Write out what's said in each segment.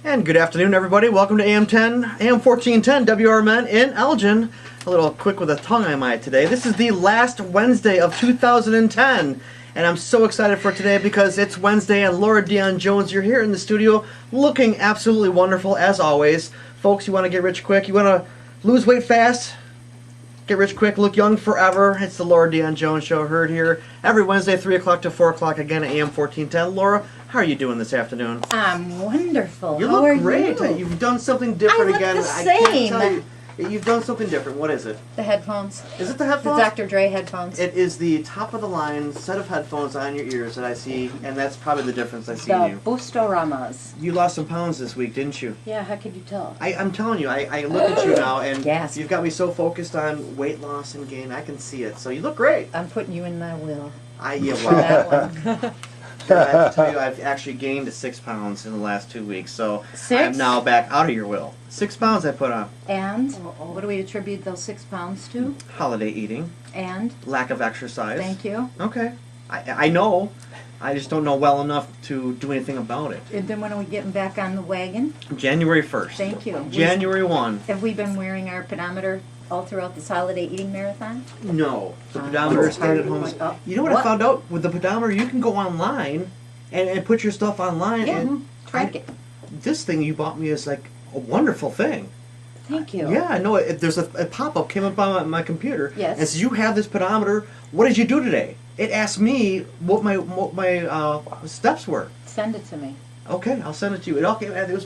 And good afternoon, everybody. Welcome to AM 1410 WRMN in Elgin. A little quick with a tongue I might today. This is the last Wednesday of 2010, and I'm so excited for today because it's Wednesday and Laura Dion-Jones, you're here in the studio looking absolutely wonderful as always. Folks, you want to get rich quick, you want to lose weight fast, get rich quick, look young forever. It's the Laura Dion-Jones Show, heard here every Wednesday, 3 o'clock to 4 o'clock, again at AM 1410. Laura, how are you doing this afternoon? I'm wonderful. You How look are great. you? You've done something different I look again. the I same. can't tell you. You've done something different. What is it? The headphones. Is it the The headphones? Dr. Dre headphones. It is the top of the line set of headphones on your ears that I see, and that's probably the difference I see in The you. Boostoramas. You lost some pounds this week, didn't you? Yeah, how could you tell? I'm telling you, I look at you now, and Gasp. you've got me so focused on weight loss and gain, I can see it. So you look great. I'm putting you in my will. Yeah, For well, that one. I have to tell you, I've actually gained 6 pounds in the last 2 weeks, so 6? I'm now back out of your will. 6 pounds I put on. And what do we attribute those 6 pounds to? Holiday eating, And lack of exercise. thank you. Okay. I know. I just don't know well enough to do anything about it. And then when are we getting back on the wagon? January 1st. Thank you. January 1. Have we been wearing our pedometer all throughout this holiday eating marathon? No. The pedometer stayed at home. Oh, You know what I found out? With the pedometer, you can go online and put your stuff online. Yeah, And track it. this thing you bought me is like a wonderful thing. Thank you. Yeah, no, there's a pop-up came up on my computer. Yes. And says, you have this pedometer. What did you do today? It asked me what my steps were. Send it to me. Okay, I'll send it to you.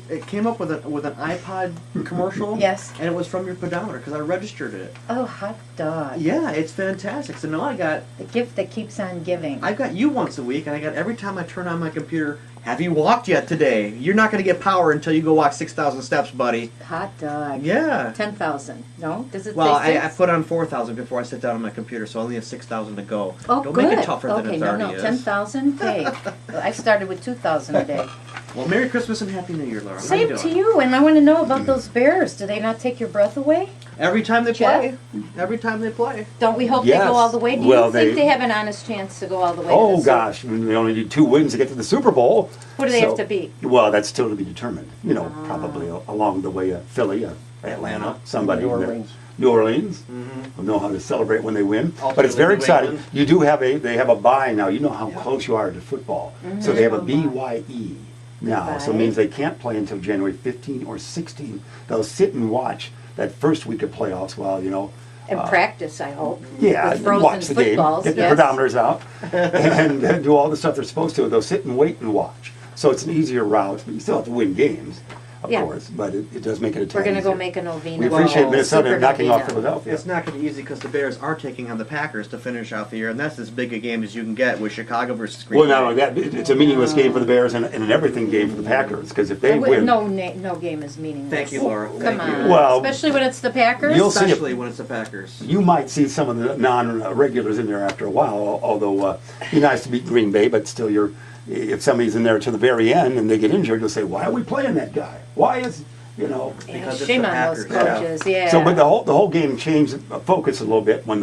It came up with an iPod commercial. Yes. And it was from your pedometer because I registered it. Oh, hot dog. Yeah, it's fantastic. So now The gift that keeps on giving. I've got you once a week, and I got every time I turn on my computer. Have you walked yet today? You're not going to get power until you go walk 6,000 steps, buddy. Hot dog. Yeah. 10,000. No? Does it Well, say I 6? put on 4,000 before I sit down on my computer, so I only have 6,000 to go. Oh, Don't good. make it tougher than okay, it no, already is. 10,000? Hey, I started with 2,000 a day. Well, Merry Christmas and Happy New Year, Laura. How you Same doing? to you, and I want to know about those Bears. Do they not take your breath away? Every time they Jeff? play. Every time they play. Don't we hope Yes. they go all the way? Do Well, you think they- they have an honest chance to go all the way? to Oh the gosh, they only need 2 wins to get to the Super Bowl. What do they have to beat? Well, that's still to be determined. You know, probably along the way, Philly, Atlanta, somebody. New in there. Orleans. New Orleans Mm-hmm. will know how to celebrate when they win. But Ultimately, it's very New exciting. England. You do have they have a bye now. You know how close you are to football. So they have a BYE now. So it means they can't play until January 15 or 16. They'll sit and watch that first week of playoffs while, you know, And practice, I hope. yeah, With frozen watch the game, footballs, get yes. the pedometers out, and do all the stuff they're supposed to. They'll sit and wait and watch. So it's an easier route, but you still have to win games, of Yeah. course. But it does make it a tad We're going to go easier. make a novena. We appreciate Well, Minnesota super knocking off novena. Philadelphia. It's not going to be easy because the Bears are taking on the Packers to finish out the year, and that's as big a game as you can get with Chicago versus Green Well, Bay. not only that, it's a meaningless game for the Bears and an everything game for the Packers. Because if they win, No game is meaningless. Thank you, Laura. Come Thank on. you. Well, Especially when it's the Packers. you'll see it. Especially when it's the Packers. you might see some of the non-regulars in there after a while. Although it'd be nice to beat Green Bay, but still, if somebody's in there to the very end and they get injured, you'll say, "Why are we playing that guy? Why is?" You know, Yeah, Because it's shame the on those Packers. coaches. Yeah. So, but the whole game changed focus a little bit when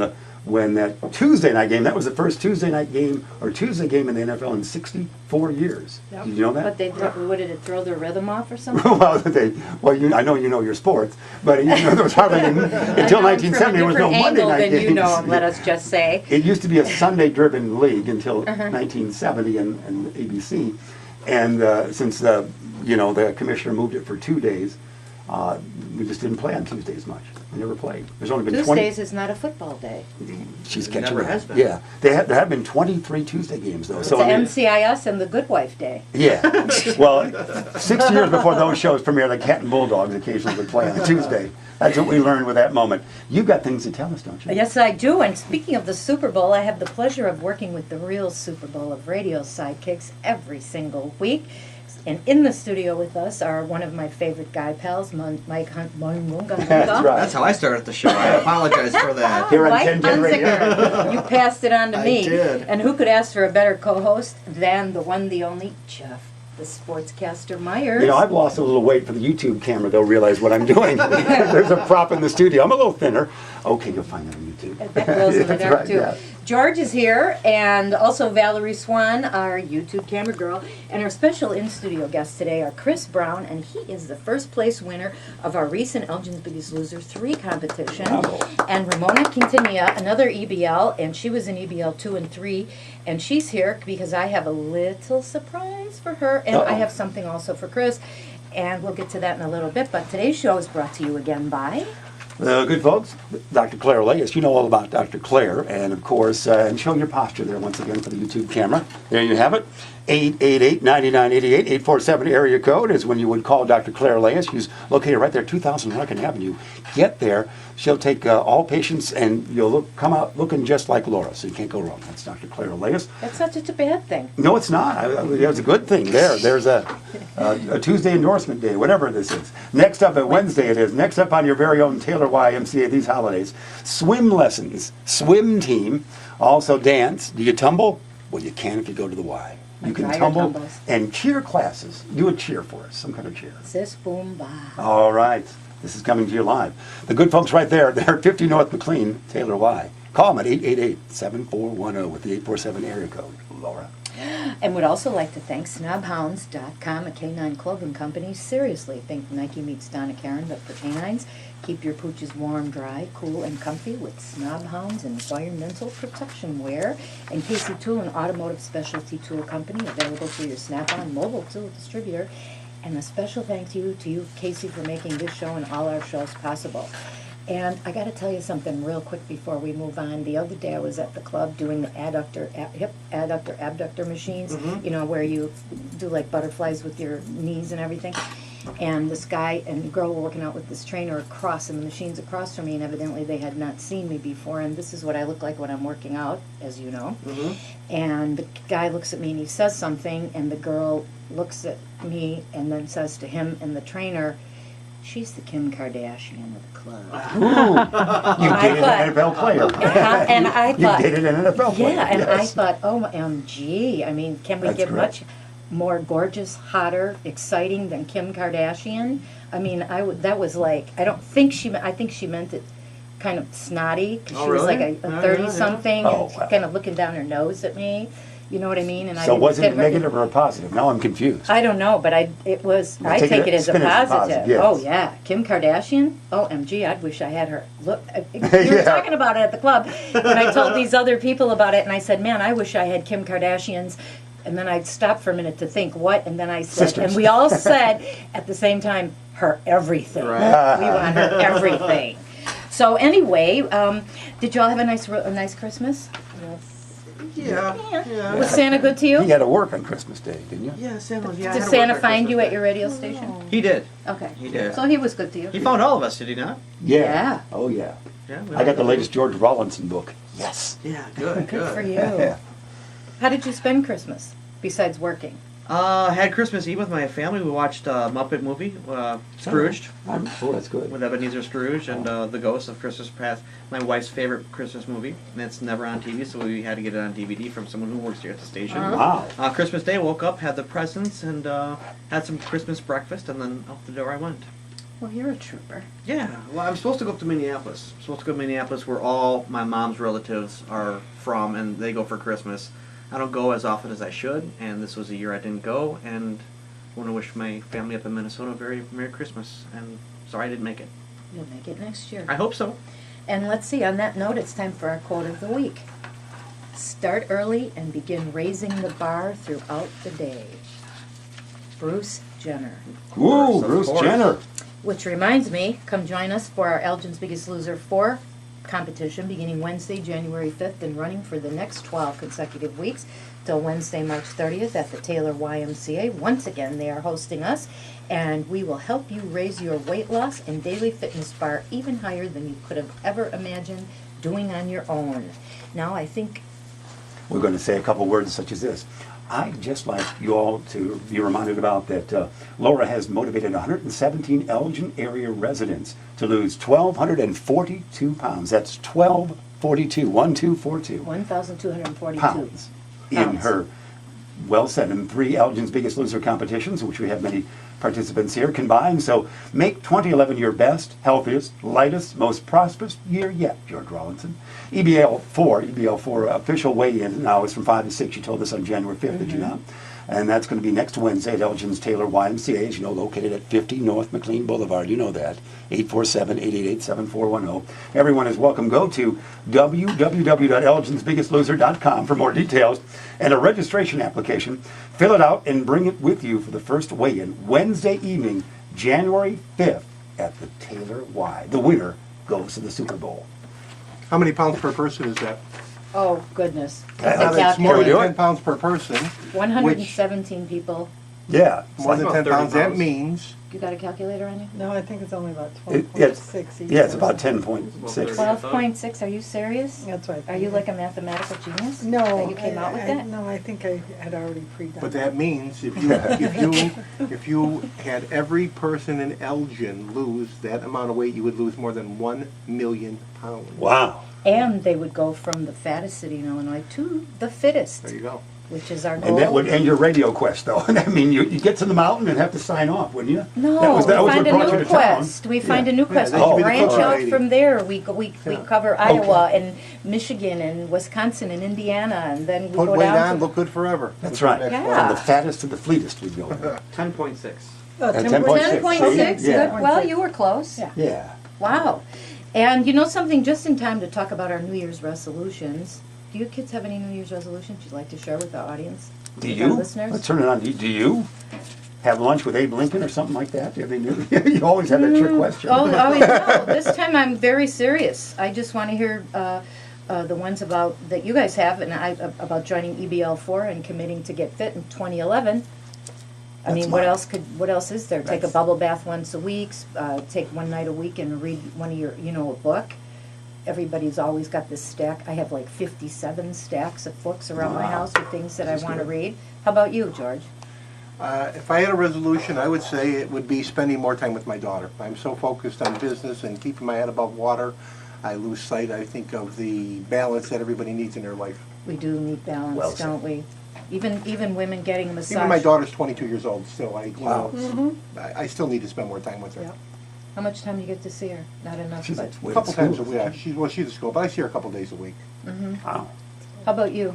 that Tuesday night game. That was the first Tuesday night game or Tuesday game in the NFL in 64 years. Yep. Did you know But that? what did it throw their rhythm off or something? I know you know your sports, but there was hardly until 1970 there was no Monday night than games. you know, let us just say. It used to be a Sunday-driven league until 1970 and ABC, and since the commissioner moved it for 2 days, we just didn't play on Tuesdays much. We never played. There's only been 20. Tuesdays is not a football day. She's It catching never up. has been. Yeah, there have been 23 Tuesday games though. It's So the I mean, NCIS and the Good Wife Day. yeah. Well, 6 years before those shows premiere, the Cat and Bulldogs occasionally would play on Tuesday. That's what we learned with that moment. You've got things to tell us, don't you? Yes, I do. And speaking of the Super Bowl, I have the pleasure of working with the real Super Bowl of radio sidekicks every single week. And in the studio with us are one of my favorite guy pals, Mike Hunt. That's right. That's how I started the show. I apologize for that. Here on Mike 1010 Radio. Hunziker. You passed it on to I me. did. And who could ask for a better co-host than the one, the only Jeff, the sportscaster Myers? You know, I've lost a little weight for the YouTube camera. They'll realize what I'm doing. There's a prop in the studio. I'm a little thinner. Okay, you'll find it on YouTube. That glows in the That's dark right, too. yeah. George is here, and also Valerie Swan, our YouTube camera girl, and our special in-studio guests today are Chris Brown, and he is the first place winner of our recent Elgin's Biggest Loser 3 competition. Bravo. And Ramona Quintanilla, another EBL, and she was in EBL 2 and 3, and she's here because I have a little surprise for her, and I have something also for Chris, and we'll get to that in a little bit. But today's show is brought to you again by... Good folks, Dr. Claire Layes. You know all about Dr. Claire, and of course, and show your posture there once again for the YouTube camera. There you have it. 888-9988, 847 area code is when you would call Dr. Claire Layes. She's located right there, 2000 Larkin Avenue. Get there. She'll take all patients, and you'll come out looking just like Laura, so you can't go wrong. That's Dr. Claire Layes. That's not such a bad thing. No, it's not. It's a good thing there. There's a Tuesday endorsement day, whatever this is. Next up, at Wednesday it is. Next up on your very own Taylor YMCA these holidays, swim lessons, swim team, also dance. Do you tumble? Well, you can if you go to the Y. You can tumble, and cheer classes. Do a cheer for us, some kind of cheer. Sis boom ba. All right. This is coming to you live. The good folks right there, they're 50 North McLean, Taylor Y. Call them at 888-7410 with the 847 area code. Laura. And would also like to thank snobhounds.com, a canine clothing company. Seriously, think Nike meets Donna Karen, but for canines. Keep your pooches warm, dry, cool, and comfy with Snob Hounds environmental protection wear. And Casey Tool, an automotive specialty tool company, available through your Snap-on mobile tool distributor. And a special thank you to you, Casey, for making this show and all our shows possible. And I got to tell you something real quick before we move on. The other day I was at the club doing the hip adductor abductor machines, you know, where you do like butterflies with your knees and everything. And this guy and girl were working out with this trainer across, and the machines across from me, and evidently they had not seen me before. And this is what I look like when I'm working out, as you know. And the guy looks at me and he says something, and the girl looks at me and then says to him and the trainer, "She's the Kim Kardashian of the club." Ooh, you dated an NFL player. And I thought, you dated an NFL player. Yeah, and yes. I thought, OMG. I mean, can we get much more gorgeous, hotter, exciting than Kim Kardashian? I mean, that was like, I think she meant it kind of snotty, because she was like a 30-something, and kind of looking down her nose at me. You know what I mean? And so was it a negative or a positive? Now I'm confused. I don't know, but I take it as a positive. Yes. Oh yeah, Kim Kardashian. OMG, I wish I had her. Look, we were talking about it at the club, and I told these other people about it, and I said, "Man, I wish I had Kim Kardashian's." And then I stopped for a minute to think, what? And then I said, Sisters. and we all said at the same time, her everything. Right. We want her everything. So anyway, did you all have a nice Christmas? Yeah. Was Santa good to you? You had to work on Christmas Day, didn't you? Yeah, Santa was. Did Santa find you at your radio station? He did. Okay. He did. So he was good to you. He found all of us, did he not? Yeah. Oh yeah. Yeah. I got the latest George Rawlinson book. Yes. Yeah, good. Good for you. How did you spend Christmas besides working? Had Christmas Eve with my family. We watched a Muppet movie, Scrooged, Oh, that's good. with Ebenezer Scrooge and The Ghost of Christmas Past. My wife's favorite Christmas movie, and it's never on TV, so we had to get it on DVD from someone who works here at the station. Wow. Christmas Day, woke up, had the presents, and had some Christmas breakfast, and then out the door I went. Well, you're a trooper. Yeah, well, I'm supposed to go up to Minneapolis. I'm supposed to go to Minneapolis, where all my mom's relatives are from, and they go for Christmas. I don't go as often as I should, and this was a year I didn't go, and I want to wish my family up in Minnesota a very Merry Christmas, and sorry I didn't make it. You'll make it next year. I hope so. And let's see, on that note, it's time for our quote of the week. Start early and begin raising the bar throughout the day. Bruce Jenner. Ooh, Of Bruce course. Jenner. Which reminds me, come join us for our Elgin's Biggest Loser 4 competition beginning Wednesday, January 5th, and running for the next 12 consecutive weeks till Wednesday, March 30th at the Taylor YMCA. Once again, they are hosting us, and we will help you raise your weight loss and daily fitness bar even higher than you could have ever imagined doing on your own. Now, I think... We're going to say a couple words such as this. I'd just like you all to be reminded about that Laura has motivated 117 Elgin area residents to lose 1,242 pounds. That's 1,242, 1242 1,242 pounds in her well said in 3 Elgin's Biggest Loser competitions, which we have many participants here combined. So make 2011 your best, healthiest, lightest, most prosperous year yet, George Rawlinson. EBL4 official weigh-in now is from 5 to 6. You told us on January 5th, did you not? And that's going to be next Wednesday at Elgin's Taylor YMCA, as you know, located at 50 North McLean Boulevard. You know that. 847-888-7410. Everyone is welcome. Go to www.elginsbiggestloser.com for more details and a registration application. Fill it out and bring it with you for the first weigh-in Wednesday evening, January 5th at the Taylor Y. The winner goes to the Super Bowl. How many pounds per person is that? Oh, goodness. It's more Can we than do it? 10 pounds per person. 117 people. Yeah. More than about 10 30 pounds. That pounds. means You got a calculator on you? No, I think it's only about It's 12.6 each. yeah, it's about person. 10.6. 12.6. Are you serious? That's right. Are you like a mathematical genius? No. That you came out with that? No, I think I had already pre-done. But that means if you had every person in Elgin lose that amount of weight, you would lose more than 1 million pounds. Wow. And they would go from the fattest city in Illinois to the fittest, There you go. which is our And goal. that would end your radio quest, though. I mean, you get to the mountain and have to sign off, wouldn't you? No, that was we what find a brought you new to town. quest. We find Yeah. a new quest. that should We be the branch cover out lady. from there. We Yeah. cover Iowa and Michigan and Wisconsin and Indiana, and then we Put go weight down on, to look good forever. That's right. Next Yeah. one. From the fattest to the fleetest, we go. 10.6. Oh, 10.6. 10.6. Yeah. Good. Well, you were close. Yeah. Yeah. Wow. And you know something, just in time to talk about our New Year's resolutions. Do you kids have any New Year's resolutions you'd like to share with the audience? Do With our you? listeners? Let's turn it on. Do you have lunch with Abe Lincoln or something like that? Do you have any you always have that trick question. Oh, no. This time I'm very serious. I just want to hear the ones that you guys have, and about joining EBL4 and committing to get fit in 2011. I That's mean, what mine. else is there? Take a That's- bubble bath once a week. Take one night a week and read one of your, a book. Everybody's always got this stack. I have like 57 stacks of books around my Wow. house with things that This I is want to good. read. How about you, George? If I had a resolution, I would say it would be spending more time with my daughter. I'm so focused on business and keeping my head above water, I lose sight, I think, of the balance that everybody needs in their life. We do need balance, Well said. don't we? Even women getting a massage. Even my daughter's 22 years old still. Wow. I still need to spend more time with her. Yeah. How much time do you get to see her? Not enough, She's but. A couple times a week. Yeah, she's at school, but I see her a couple days a week. Wow. How about you?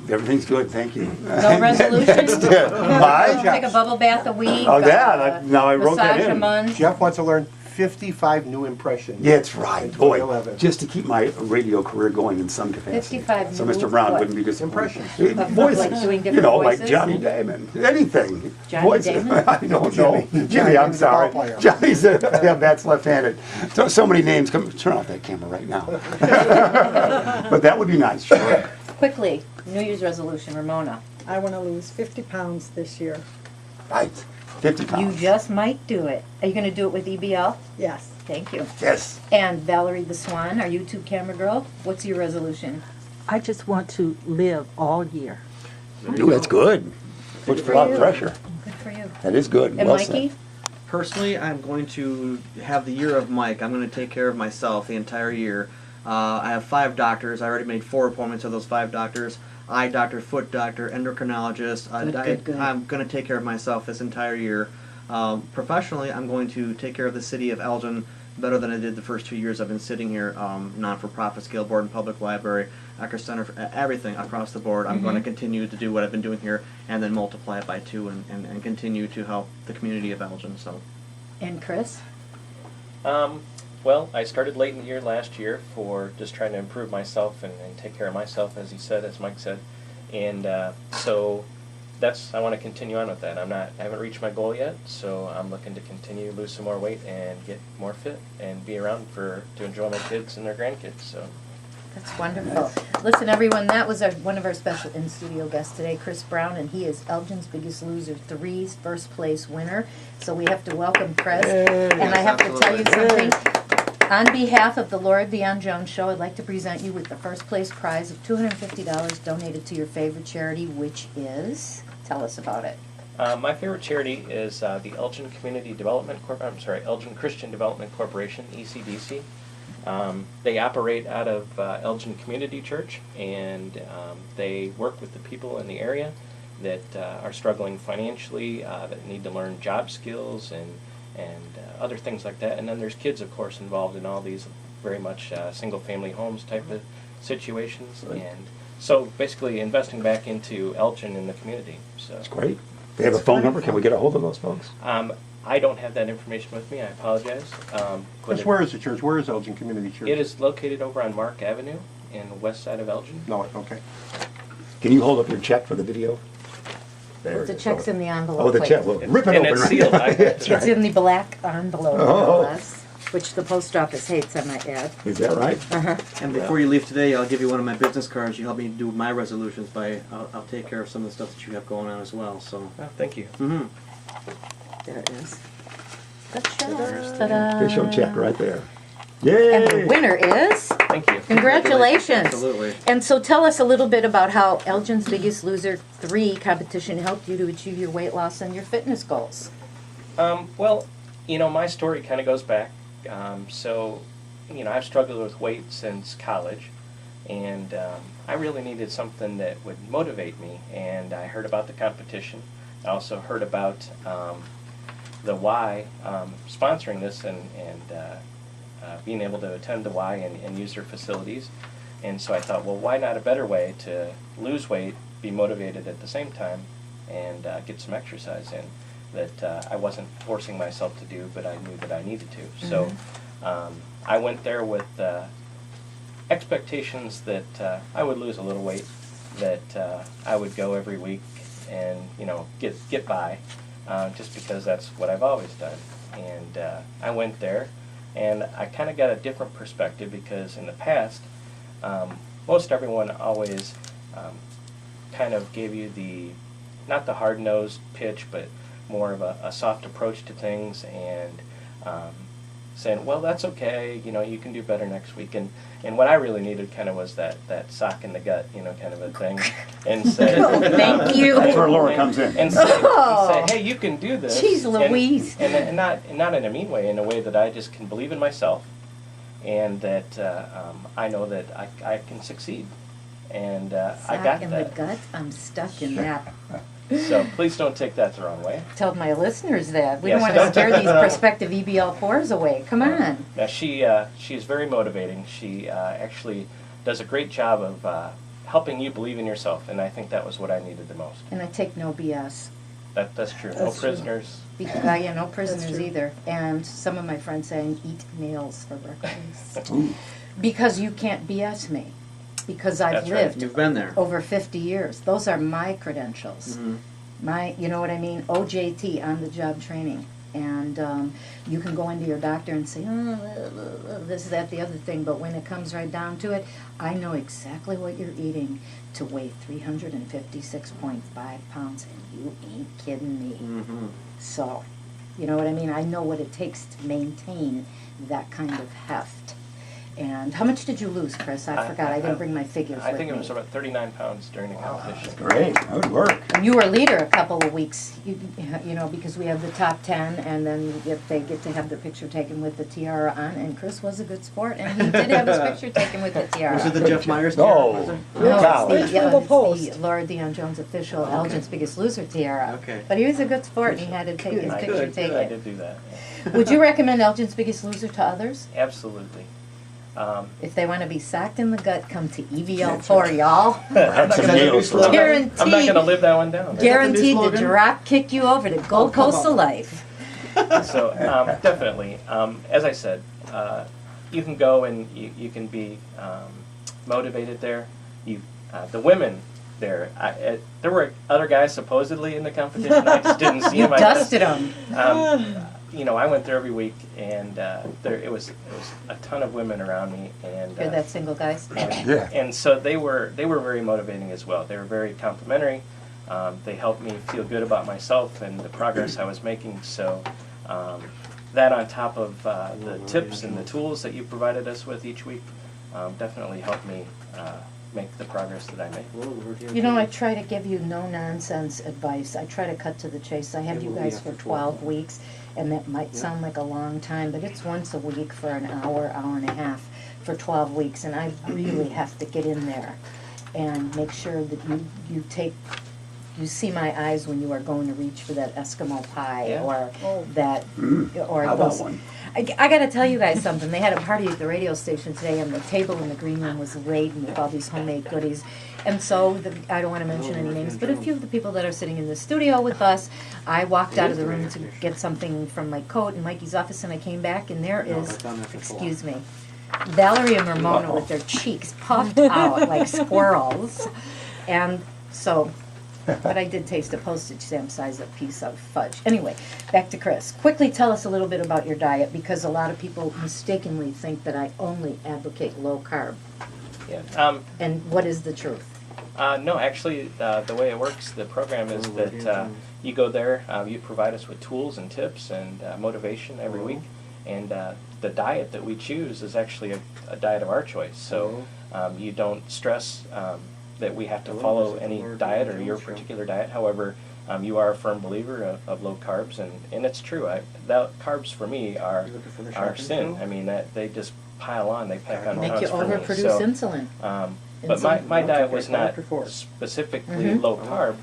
Everything's good, thank you. No resolutions? My? Take a bubble bath a week? Oh, yeah, now I wrote that Massage a in. month? Jeff wants to learn 55 new impressions. Yeah, that's right. in Boy, 2011. just to keep my radio career going in some capacity. 55 So new Mr. Brown what? wouldn't be disappointed. Impressions. Voices. Like doing different you know, voices? like Johnny Damon. Anything. Johnny Voices. Damon? I don't know. Jimmy. Jimmy, I'm Jimmy's a sorry. ball player. Johnny's yeah, that's left-handed. So many names. Turn off that camera right now. But that would be nice, sure. Quickly, New Year's resolution, Ramona. I want to lose 50 pounds this year. Right. 50 You pounds. just might do it. Are you going to do it with EBL? Yes. Thank you. Yes. And Valerie the Swan, our YouTube camera girl, what's your resolution? I just want to live all year. Ooh, that's good. Puts a for lot of you. pressure. Good for you. That is good. And Well Mikey? said. Personally, I'm going to have the year of Mike. I'm going to take care of myself the entire year. I have 5 doctors. I already made 4 appointments of those 5 doctors. Eye doctor, foot doctor, endocrinologist. Good. I'm going to take care of myself this entire year. Professionally, I'm going to take care of the city of Elgin better than I did the first 2 years I've been sitting here. Non-for-profit, Scale Board and Public Library, Ecker Center, everything across the board. I'm going to continue to do what I've been doing here and then multiply it by 2 and continue to help the community of Elgin. So. And Chris? Well, I started late in the year last year for just trying to improve myself and take care of myself, as he said, as Mike said. And so I want to continue on with that. I haven't reached my goal yet, so I'm looking to continue to lose some more weight and get more fit and be around to enjoy my kids and their grandkids. So. That's wonderful. Listen, everyone, that was one of our special in-studio guests today, Chris Brown, and he is Elgin's Biggest Loser 3's first place winner. So we have to welcome Chris. And I have to tell you something. On behalf of the Laura Dion-Jones Show, I'd like to present you with the first place prize of $250 donated to your favorite charity, which is, tell us about it. My favorite charity is the Elgin Elgin Christian Development Corporation, ECDC. They operate out of Elgin Community Church, and they work with the people in the area. that are struggling financially, that need to learn job skills and other things like that. And then there's kids, of course, involved in all these very much single-family homes type of situations. Right. And so basically investing back into Elgin and the community. So That's great. They have a phone number. Can we get a hold of those folks? I don't have that information with me. I apologize. But Chris, where is the church? Where is Elgin Community Church? it is located over on Mark Avenue in the west side of Elgin. No, okay. Can you hold up your check for the video? There The it is. check's in the envelope. Oh, the wait. check. Well, rip it And open it's right sealed. now. I- That's It's right. in the black envelope, Oh. no less, which the post office hates, I might add. Is that right? And before you leave today, I'll give you one of my business cards. You help me do my resolutions I'll take care of some of the stuff that you have going on as well. So. Oh, thank you. Mm-hmm. There it is. Ta-da. Official check right there. And the Yay! winner is, Thank you. congratulations. Absolutely. And so tell us a little bit about how Elgin's Biggest Loser 3 competition helped you to achieve your weight loss and your fitness goals. Well, my story kind of goes back. So, I've struggled with weight since college, and I really needed something that would motivate me. And I heard about the competition. I also heard about the Y sponsoring this and being able to attend the Y and use their facilities. And so I thought, well, why not a better way to lose weight, be motivated at the same time, and get some exercise in that I wasn't forcing myself to do, but I knew that I needed to. So I went there with expectations that I would lose a little weight, that I would go every week and get by, just because that's what I've always done. And I went there, and I kind of got a different perspective because in the past, most everyone always kind of gave you not the hard-nosed pitch, but more of a soft approach to things, and saying, well, that's okay, you can do better next week. And what I really needed kind of was that sock in the gut, kind of a thing. And say, Thank you. That's where Laura comes in. And say, hey, you can do this. Jeez Louise. And not in a mean way, in a way that I just can believe in myself, and that I know that I can succeed. And I got Sock in that. the gut, I'm stuck in that. So please don't take that the wrong way. Tell my listeners that. We Yes, don't want to don't scare take these prospective EBL4s away. Come on. Now she's very motivating. She actually does a great job of helping you believe in yourself, and I think that was what I needed the most. And I take no BS. That's true. That's No true. prisoners. Yeah, no prisoners true. either. And some of my friends say I eat nails for breakfast. Ooh. Because you can't BS me. Because I've That's right. lived You've been there. over 50 years. Those are my credentials. Mm-hmm. You know what I mean? OJT, on the job training. And you can go into your doctor and say, this, that, the other thing. But when it comes right down to it, I know exactly what you're eating to weigh 356.5 pounds. And you ain't kidding me. Mm-hmm. So, you know what I mean? I know what it takes to maintain that kind of heft. And how much did you lose, Chris? I forgot. I didn't bring my figures with me. I think it was about 39 pounds during the competition. Great. Good work. And you were leader a couple of weeks, because we have the top 10, and then if they get to have their picture taken with the tiara on, and Chris was a good sport, and he did have his picture taken with the tiara. Was it the Jeff Myers? No. Was it? No, Golly. it's the, Little it's post. the Laura Dion-Jones official, Elgin's Biggest Loser tiara. Okay. But he was a good sport, and he had to take his I picture did, taken. I did do that. Yeah. Would you recommend Elgin's Biggest Loser to others? Absolutely. If they want to be socked in the gut, come to EVL4, y'all. Perhaps some Is that the new nails. slogan? Guaranteed. I'm not going to live that one down. Guaranteed to slogan? drop kick you over to Gold come Coast on. of Life. So definitely, as I said, you can go and you can be motivated there. The women there, there were other guys supposedly in the competition. I just didn't see You them. dusted them. I went there every week, and it was a ton of women around me, and You're that single guys? Yeah. and so they were very motivating as well. They were very complimentary. They helped me feel good about myself and the progress I was making. So that on top of the tips and the tools that you provided us with each week definitely helped me make the progress that I make. I try to give you no-nonsense advice. I try to cut to the chase. I have you guys for 12 weeks, and that might sound like a long time, but it's once a week for an hour, hour and a half for 12 weeks, and I really have to get in there and make sure that you take you see my eyes when you are going to reach for that Eskimo pie Yeah. or that, or How about those. one? I got to tell you guys something. They had a party at the radio station today, and the table in the green room was laden with all these homemade goodies. And so, I don't want to mention any names, but a few of the people that are sitting in the studio with us, I walked out of the room to get something from my coat in Mikey's office, and I came back, and there is, excuse me, Valerie and Ramona with their cheeks puffed out like squirrels. And so, but I did taste a postage stamp size of piece of fudge. Anyway, back to Chris. Quickly tell us a little bit about your diet, because a lot of people mistakenly think that I only advocate low carb. Yeah. And what is the truth? No, actually, the way it works, the program is that you go there, you provide us with tools and tips and motivation every week, and the diet that we choose is actually a diet of our choice. So you don't stress that we have to follow any diet or your particular diet. However, you are a firm believer of low carbs, and it's true. Carbs for me are sin. I mean, that they just pile on, they pack on Make pounds you for me. overproduce So, insulin. but my diet was not specifically low carb,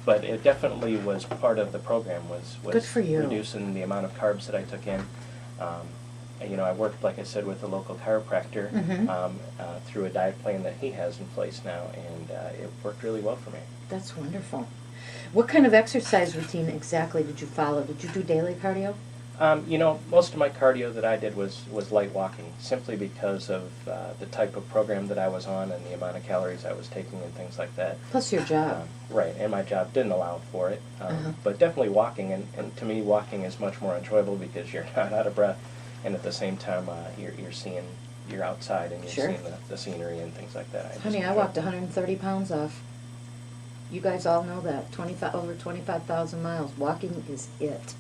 but it definitely was part of the program, was Good for you. reducing the amount of carbs that I took in. I worked, like I said, with a local chiropractor through a diet plan that he has in place now, and it worked really well for me. That's wonderful. What kind of exercise routine exactly did you follow? Did you do daily cardio? Most of my cardio that I did was light walking, simply because of the type of program that I was on and the amount of calories I was taking and things like that. Plus your job. Right, and my job didn't allow for it. But definitely walking, and to me walking is much more enjoyable because you're not out of breath, and at the same time you're outside and you're Sure. seeing the scenery and things like that. Honey, I walked 130 pounds off. You guys all know that. Over 25,000 miles. Walking is it.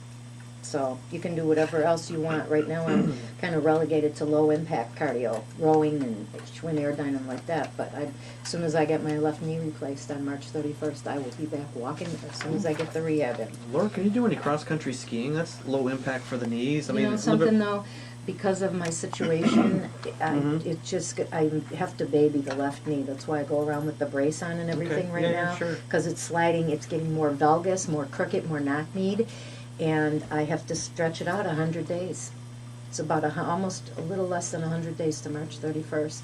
So you can do whatever else you want. Right now I'm kind of relegated to low impact cardio, rowing and Schwinn aerodynam like that. But as soon as I get my left knee replaced on March 31st, I will be back walking as soon as I get the rehab in. Laura, can you do any cross-country skiing? That's low impact for the knees. I You mean, know it's a little something bit- though, because of my situation, I have to baby the left knee. That's why I go around with the brace on and everything right Yeah, now. sure. Because it's sliding, it's getting more valgus, more crooked, more knock-kneed, and I have to stretch it out 100 days. It's about almost a little less than 100 days to March 31st.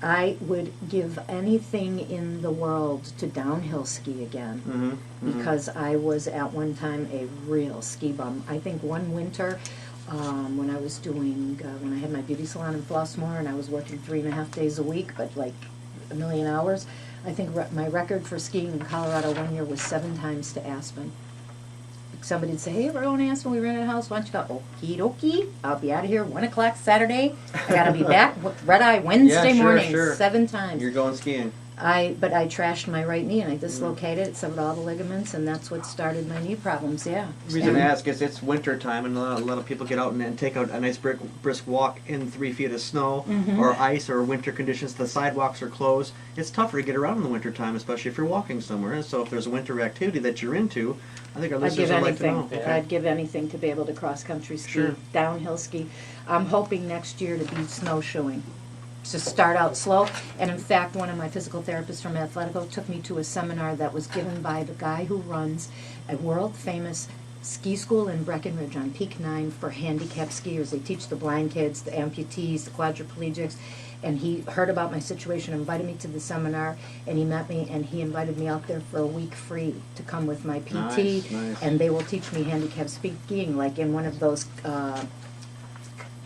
I would give anything in the world to downhill ski again, because I was at one time a real ski bum. I think one winter, when I was doing, when I had my beauty salon in Flossmoor and I was working 3.5 days a week, but like a million hours, I think my record for skiing in Colorado one year was 7 times to Aspen. Somebody'd say, hey, we're going to Aspen, we rented a house, why don't you go? Okie dokie, I'll be out of here 1 o'clock Saturday. I gotta be back with red eye Wednesday Yeah, sure, morning, sure. 7 times. You're going skiing. But I trashed my right knee and I dislocated it, severed all the ligaments, and that's what started my knee problems, yeah. The reason I And- ask is it's winter time, and a lot of people get out and take out a nice brisk walk in 3 feet of snow or ice or winter conditions. The sidewalks are closed. It's tougher to get around in the winter time, especially if you're walking somewhere. And so if there's a winter activity that you're into, I think our I'd listeners give would like to anything. know. I'd give anything to be able to cross-country ski, Sure. downhill ski. I'm hoping next year to be snowshoeing. To start out slow. And in fact, one of my physical therapists from Athletico took me to a seminar that was given by the guy who runs a world-famous ski school in Breckenridge on Peak 9 for handicapped skiers. They teach the blind kids, the amputees, the quadriplegics. And he heard about my situation, invited me to the seminar, and he met me, and he invited me out there for a week free to come with my PT. Nice, nice. And they will teach me handicap skiing, like in one of those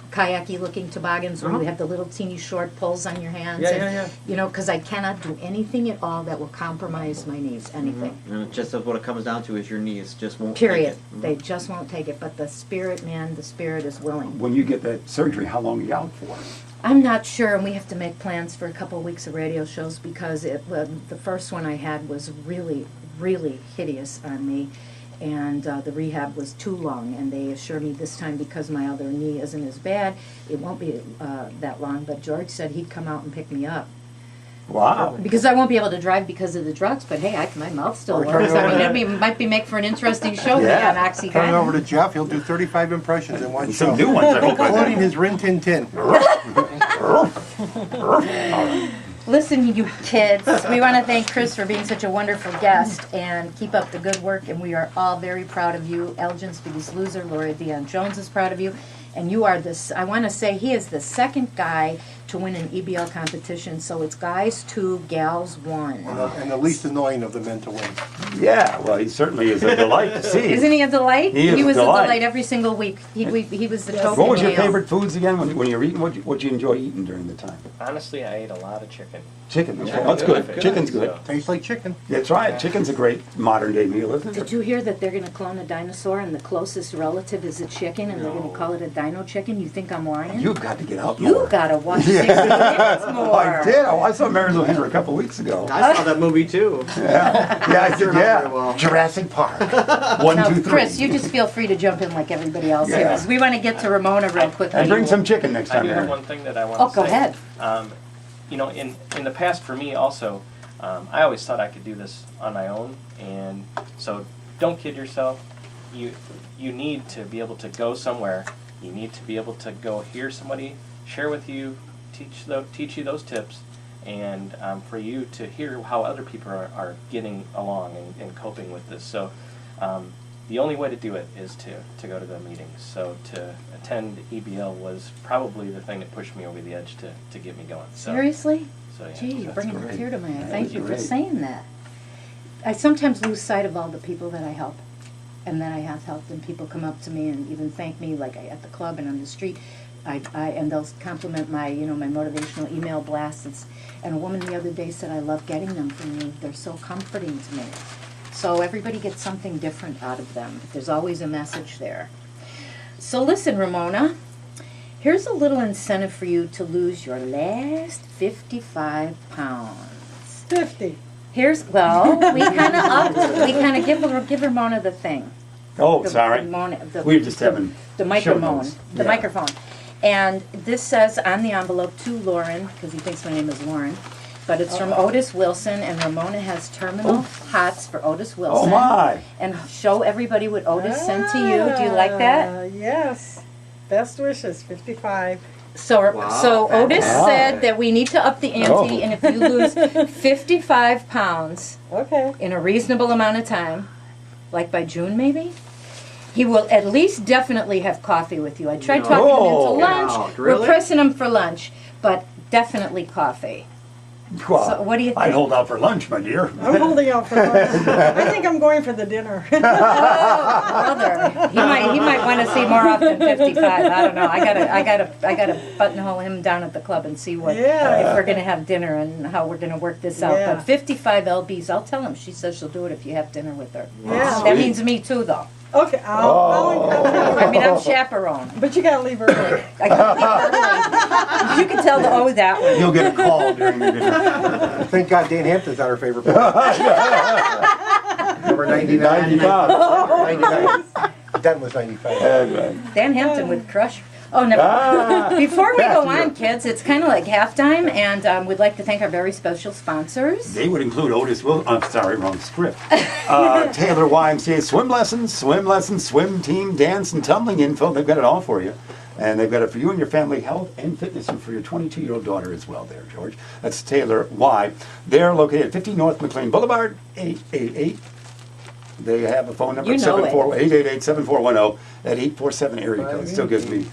kayaky looking toboggans where you have the little teeny short pulls on your hands. Yeah, and, yeah, yeah. You know, because I cannot do anything at all that will compromise my knees, anything. And it just what it comes down to is your knees just won't Period. take it. They just won't take it. But the spirit, man, the spirit is willing. When you get that surgery, how long are you out for? I'm not sure, and we have to make plans for a couple of weeks of radio shows because the first one I had was really, really hideous on me. And the rehab was too long, and they assure me this time because my other knee isn't as bad, it won't be that long. But George said he'd come out and pick me up. Wow. Because I won't be able to drive because of the drugs, but hey, my mouth still Or turn works. it I over mean, it might be make for an interesting show Yeah. on Oxycontin. Turn it over to Jeff. He'll do 35 impressions in one And show. some new ones, I hope. by Including then. his Rin Tin Tin. Listen, you kids, we want to thank Chris for being such a wonderful guest and keep up the good work. And we are all very proud of you. Elgin's Biggest Loser, Laura Dion-Jones is proud of you. And you are this, I want to say he is the second guy to win an EBL competition. So it's guys 2, gals 1. And the least annoying of the men to win. Yeah, well, he certainly is a delight to see. Isn't he a delight? He is a was delight. a delight every single week. He was the token What was your male. favorite foods again when you're eating? What you enjoy eating during the time? Honestly, I ate a lot of chicken. Chicken. Okay. Yeah, That's good. good. Chicken's good. So- Tastes like chicken. That's right. Chicken's a great modern day meal, isn't Did it? you hear that they're going to clone a dinosaur and the closest relative is a chicken and they're going to call it a dino chicken? You think I'm lying? You've got to get out You more. gotta watch 60 Minutes more. I did. I saw Mary Lou Henner a couple weeks ago. I saw that movie too. Yeah, I did. remember Yeah. very well. Jurassic Park. 1, Now, 2, 3. Chris, you just feel free to jump in like everybody else here. Yeah. 'Cause we want to get to Ramona real quickly. And bring some chicken next I time, do have Mary. one thing that I want Oh, to go say. ahead. You know, in the past for me also, I always thought I could do this on my own, and so don't kid yourself. You need to be able to go somewhere. You need to be able to go hear somebody share with you, teach you those tips, and for you to hear how other people are getting along and coping with this. So the only way to do it is to go to the meetings. So to attend EBL was probably the thing that pushed me over the edge to get me going. So, Seriously? So yeah. Gee, you're That's bringing a great. tear to my eye. That Thank was you for great. saying that. I sometimes lose sight of all the people that I help and that I have helped, and people come up to me and even thank me, like at the club and on the street. And they'll compliment my, my motivational email blasts. And a woman the other day said, "I love getting them from you. They're so comforting to me." So everybody gets something different out of them. But there's always a message there. So listen, Ramona, here's a little incentive for you to lose your last 55 pounds. 50. We kind of give Ramona the thing. Oh, The- sorry. We're just having the show microphone. notes. The Yeah. microphone. And this says on the envelope to Lauren, because he thinks my name is Lauren, but it's from Otis Wilson, and Ramona has terminal hots for Otis Wilson. Oh, my. And show everybody what Otis sent to you. Do you like that? Yes. Best wishes, 55. So Otis Wow. said that we need to up the ante, Oh. and if you lose 55 pounds Okay. in a reasonable amount of time, like by June maybe, he will at least definitely have coffee with you. I tried No. talking him Oh. into lunch. Wow, We're really? pressing him for lunch, but definitely coffee. Well, So what do you I'd think? hold out for lunch, my dear. I'm holding out for lunch. I think I'm going for the dinner. Oh, brother, he might want to see more often 55. I don't know. I gotta buttonhole him down at the club and see what Yeah. if we're gonna have dinner and how we're gonna work this out. Yeah. But 55 lbs, I'll tell him. She says she'll do it if you have dinner with her. Yeah. That means me too, though. Okay, Oh. I mean, I'm chaperone. but you gotta leave early. I gotta leave early. You can tell that one. You'll get a call during the dinner. Thank God Dan Hampton's not our favorite part. Number 99. 90 pounds. 99. Dan was 95. Dan Hampton would crush. Oh, never. Before we Back go to on, you. kids, it's kind of like halftime, and we'd like to thank our very special sponsors. They would include Otis Will. I'm sorry, wrong script. Taylor YMCA swim lessons, swim team, dance, and tumbling info. They've got it all for you. And they've got it for you and your family health and fitness, and for your 22-year-old daughter as well there, George. That's Taylor Y. They're located at 50 North McLean Boulevard, 888. They have a phone number You know it. 888-7410 at 847 area code. It still gives me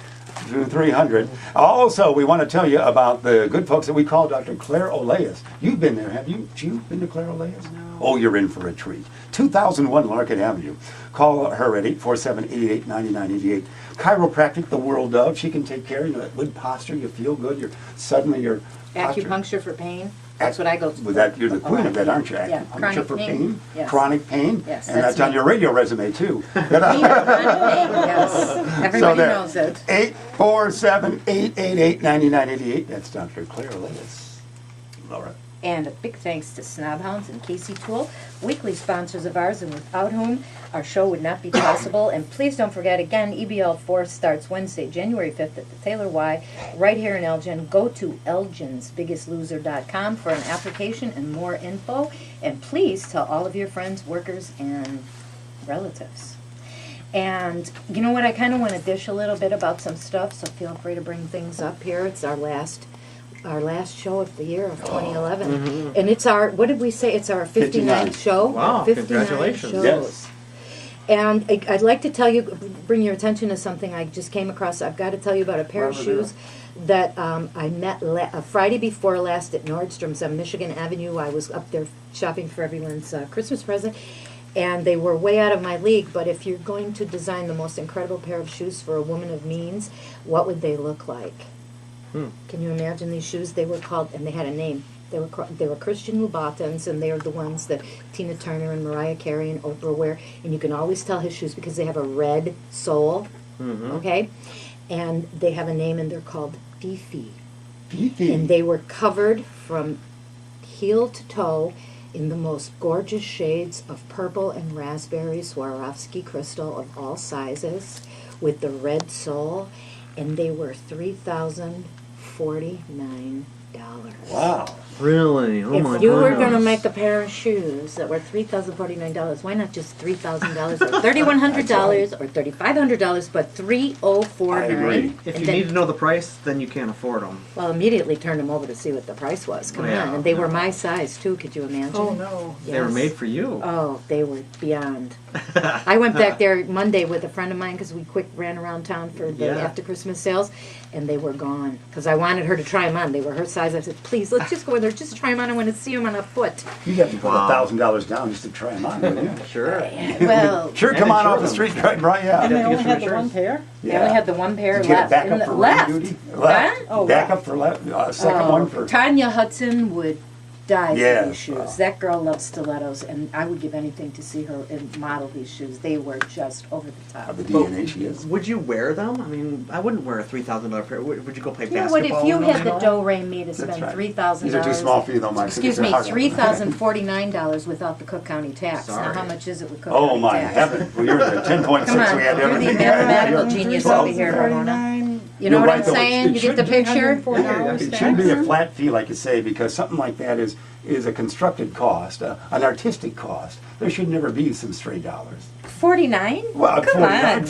300. Also, we want to tell you about the good folks that we call Dr. Claire Oleas. You've been there, have you? You've been to Claire Oleas? No. Oh, you're in for a treat. 2001 Larkin Avenue. Call her at 847-88-9988. Chiropractic, the world of. She can take care of that good posture. You feel good. Your posture. Acupuncture for pain. That's what I go to. Well, that, you're the queen of that, aren't you? Yeah, Acupuncture chronic for pain. pain. Yes. Chronic pain. Yes, And that's that's on me. your radio resume, too. Yes, everybody knows it. 847-888-9988. That's Dr. Claire Lewis. Laura. And a big thanks to Snobhounds and Casey Tool, weekly sponsors of ours, and without whom our show would not be possible. And please don't forget, again, EBL 4 starts Wednesday, January 5th at the Taylor Y, right here in Elgin. Go to elginsbiggestloser.com for an application and more info. And please tell all of your friends, workers, and relatives. And you know what? I kind of want to dish a little bit about some stuff, so feel free to bring things up here. It's our last our last show of the year of 2011. And it's our, what did we say? It's our 59th 59. show? Wow, 59 congratulations. shows. Yes. And I'd like to tell you, bring your attention to something I just came across. I've got to tell you about a pair of shoes that I met Friday before last at Nordstrom's on Michigan Avenue. I was up there shopping for everyone's Christmas present, and they were way out of my league. But if you're going to design the most incredible pair of shoes for a woman of means, what would they look like? Can you imagine these shoes? They were called, and they had a name. They were Christian Louboutins, and they are the ones that Tina Turner and Mariah Carey and Oprah wear. And you can always tell his shoes because they have a red sole, okay? And they have a name, and they're called Fifi. And they were covered from heel to toe in the most gorgeous shades of purple and raspberry Swarovski crystal of all sizes with the red sole, and they were $3,049. Wow. Really? Oh my If you were going to goodness. make a pair of shoes that were $3,049, why not just $3,000 or $3,100 or $3,500, but $3,049? I agree. If And you then- need to know the price, then you can't afford them. Well, immediately turned them over to see what the price was. Come Yeah. on, and they were my size too. Could you imagine? Oh, no. They were Yes. made for you. Oh, they were beyond. I went back there Monday with a friend of mine because we quick ran around town for the Yeah. after Christmas sales, and they were gone because I wanted her to try them on. They were her size. I said, please, let's just go in there, just try them on. I want to see them on a foot. You have to put Wow. $1,000 down just to try them on, wouldn't you? Sure. Well, Sure, And come on off the insurance. street, right? Yeah. And You they have to only get some had the one insurance. pair? they only had the one pair Did you get left. backup in the- for left. rain duty? Huh? Oh, Backup for second one for. Tanya Hudson would die Yeah. for these shoes. That girl loves stilettos, and I would give anything to see her and model these shoes. They were just over the top. The DNA she is. Would you wear them? I mean, I wouldn't wear a $3,000 pair. Would you go play You know what? basketball? If you in had them the at all? do-re me to spend right. $3,000, These are too small for you, though, Mike. excuse me, $3,049 without the Cook County tax. Now, Sorry. how much is it with Cook Oh County my tax? heaven! Well, you're the 10.6. Come on, We had you're the everything. mathematical Yeah. genius Well, over here, Ramona. $39. You know You're what right, I'm though. saying? It You get the should picture? $304 It should be a tax. flat fee, like you say, because something like that is a constructed cost, an artistic cost. There should never be some stray dollars. 49? Well, Come on.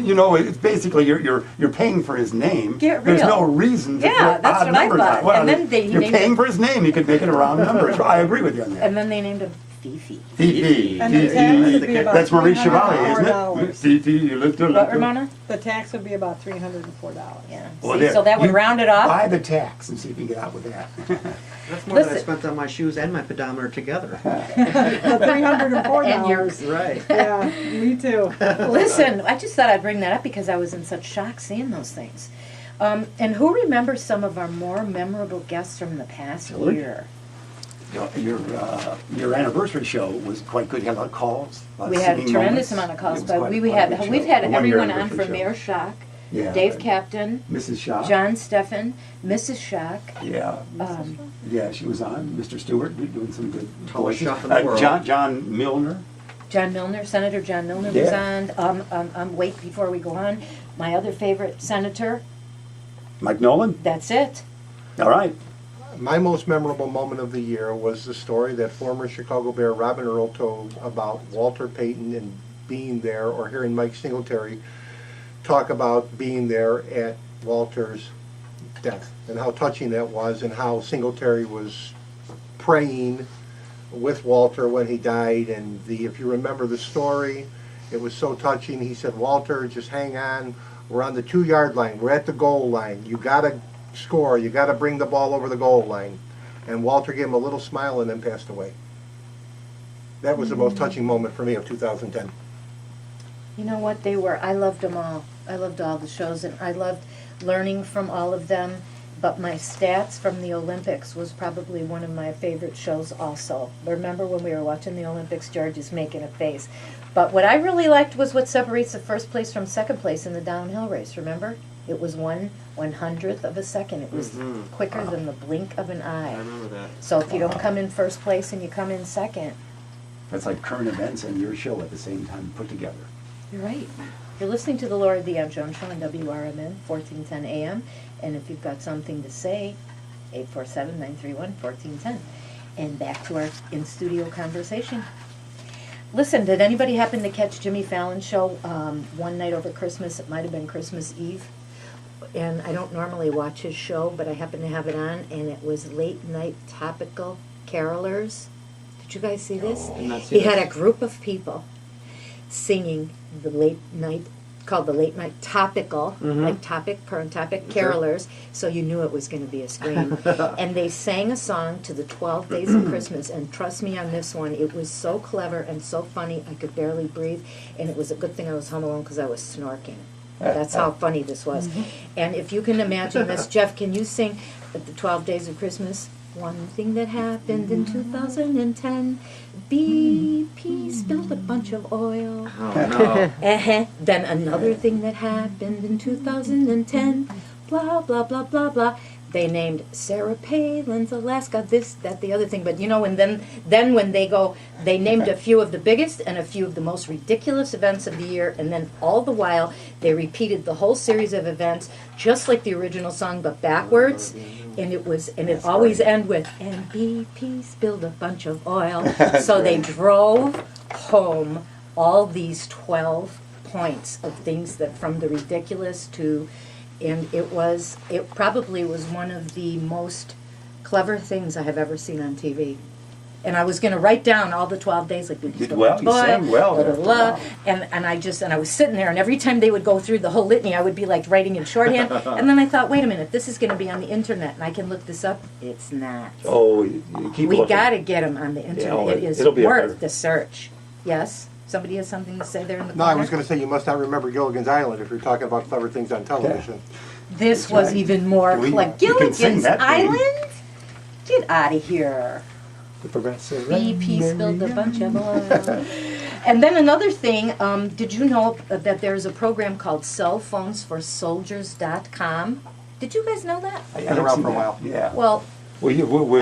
you know, it's basically you're paying for his name. Get There's real. no reason to Yeah, put that's odd what I numbers thought. on it. Well, And then they you're named paying it- for his name. You could make it a round number. I agree with you on that. And then they named him Fifi. Fifi. And the tax would be about That's Marie Chevalier, isn't it? $304. Fifi, you looked at What, Ramona? The tax would be about $304. Yeah. Well, See, there. so that would You round it off? Buy the tax and see if you can get out with that. That's more than I Listen. spent on my shoes and my pedometer together. The $304. And you're- Right. Yeah, me too. Listen, I just thought I'd bring that up because I was in such shock seeing those things. And who remembers some of our more memorable guests from the past George? year? Your anniversary show was quite good. You had a lot of calls. lot of We had a singing tremendous moments. amount of calls, It was but quite we've a had good show. we've had A one-year everyone on anniversary from show. Mayor Schock, Yeah. Dave Captain, Mrs. Shaw. John Steffen, Mrs. Schock. Yeah. Um, Yeah, she was on. Mr. Stewart doing some good Tallest voices. shot in the world. John Milner. John Milner, Senator John Milner was on. Wait, before we go on, my other favorite senator, Mike Nolan. that's it. All right. My most memorable moment of the year was the story that former Chicago Bear Robin Earl told about Walter Payton and being there, or hearing Mike Singletary talk about being there at Walter's death, and how touching that was, and how Singletary was praying with Walter when he died. And if you remember the story, it was so touching. He said, "Walter, just hang on. We're on the 2-yard line. We're at the goal line. You gotta score. You gotta bring the ball over the goal line." And Walter gave him a little smile and then passed away. That was the most touching moment for me of 2010. You know what they were? I loved them all. I loved all the shows, and I loved learning from all of them. But my stats from the Olympics was probably one of my favorite shows also. Remember when we were watching the Olympics, George is making a face. But what I really liked was what separates the first place from second place in the downhill race, remember? It was 1/100th of a second. It was quicker than the blink of an I eye. remember that. So if you don't come in first place and you come in second, That's like current events and your show at the same time put together. you're right. You're listening to the Laura Dion-Jones Show on WRMN, 1410 AM. And if you've got something to say, 847-931-1410. And back to our in-studio conversation. Listen, did anybody happen to catch Jimmy Fallon's show one night over Christmas? It might have been Christmas Eve. and I don't normally watch his show, but I happened to have it on, and it was Late Night Topical Carolers. Did you guys see this? Did not see He had this. a group of people singing the late night, called the Late Night Topical, like topic, current topic, carolers, so you knew it was going to be a scream. And they sang a song to the 12 Days of Christmas, and trust me on this one, it was so clever and so funny, I could barely breathe, and it was a good thing I was home alone because I was snorking. That's how funny this was. And if you can imagine this, Jeff, can you sing at the 12 Days of Christmas? One thing that happened in 2010, BP spilled a bunch of oil. Oh, no. Then another thing that happened in 2010, blah, blah, blah, blah, blah. They named Sarah Palin's Alaska, this, that, the other thing. But you know, and then when they go, they named a few of the biggest and a few of the most ridiculous events of the year. And then all the while, they repeated the whole series of events, just like the original song, but backwards. And it always ended with, and BP spilled a bunch of oil. So they drove home all these 12 points of things that from the ridiculous to, and it probably was one of the most clever things I have ever seen on TV. And I was going to write down all the 12 days, like, Did well, you sang well. blah, blah, blah. And I was sitting there, and every time they would go through the whole litany, I would be like writing in shorthand. And then I thought, wait a minute, this is going to be on the internet, and I can look this up. It's not. Oh, you keep We looking. got to get them on the internet. oh, It is it'll be up worth there. the search. Yes? Somebody has something to say there in the No, corner? I was going to say you must not remember Gilligan's Island if you're talking about clever things on television. This That's was right. even more We- like we can sing Gilligan's that thing. Island? Get out of here. The progressive. BP spilled a bunch of oil. And then another thing, did you know that there's a program called cellphonesforsoldiers.com? Did you guys know that? I Been haven't around seen for a that. while. Yeah. Well, I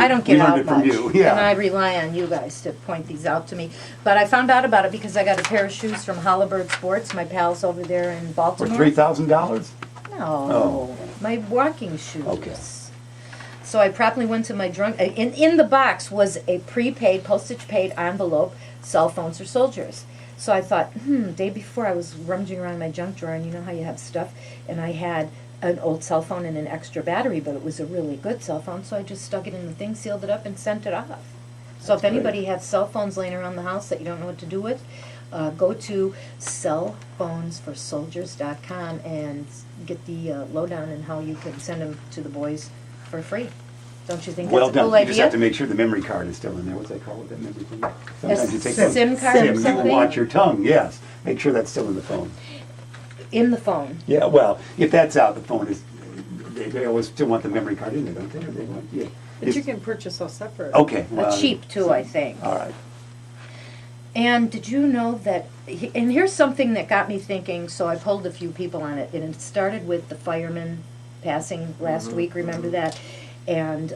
don't we get learned out it from much, you. and I Yeah. rely on you guys to point these out to me. But I found out about it because I got a pair of shoes from Halliburton Sports, my pals over there in For Baltimore. $3,000? No, Oh. my walking shoes. Okay. So I promptly went to my drunk. In the box was a prepaid, postage-paid envelope, cell phones for soldiers. So I thought, day before I was rummaging around my junk drawer, and you know how you have stuff, and I had an old cell phone and an extra battery, but it was a really good cell phone, so I just stuck it in the thing, sealed it up, and sent it off. So if anybody has cell phones laying around the house that you don't know what to do with, go to cellphonesforsoldiers.com and get the lowdown on how you can send them to the boys for free. Don't you think Well that's a done. cool You just have to idea? make sure the memory card is still in there. What's that called? That memory thing? you take SIM card or SIM. You something? watch your tongue. Yes. Make sure that's still in the phone. In the phone. Yeah. Well, if that's out, the phone is. They always still want the memory card in there, don't they? Or they want, yeah. But you can purchase those separate. Okay. Well, Cheap too, I think. All right. And did you know that, and here's something that got me thinking, so I polled a few people on it, and it started with the firemen passing last week, remember that? And